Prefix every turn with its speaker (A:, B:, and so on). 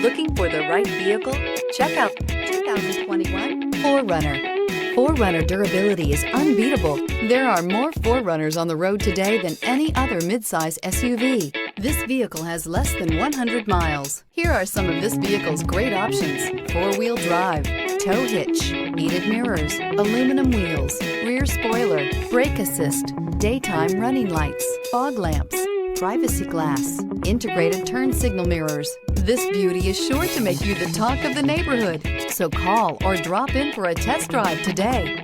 A: Looking for the right vehicle? Check out 2021 4Runner. 4Runner durability is unbeatable. There are more 4Runners on the road today than any other midsize SUV. This vehicle has less than 100 miles. Here are some of this vehicle's great options: four-wheel drive, tow hitch, heated mirrors, aluminum wheels, rear spoiler, brake assist, daytime running lights, fog lamps, privacy glass, integrated turn signal mirrors. This beauty is sure to make you the talk of the neighborhood. So call or drop in for a test drive today.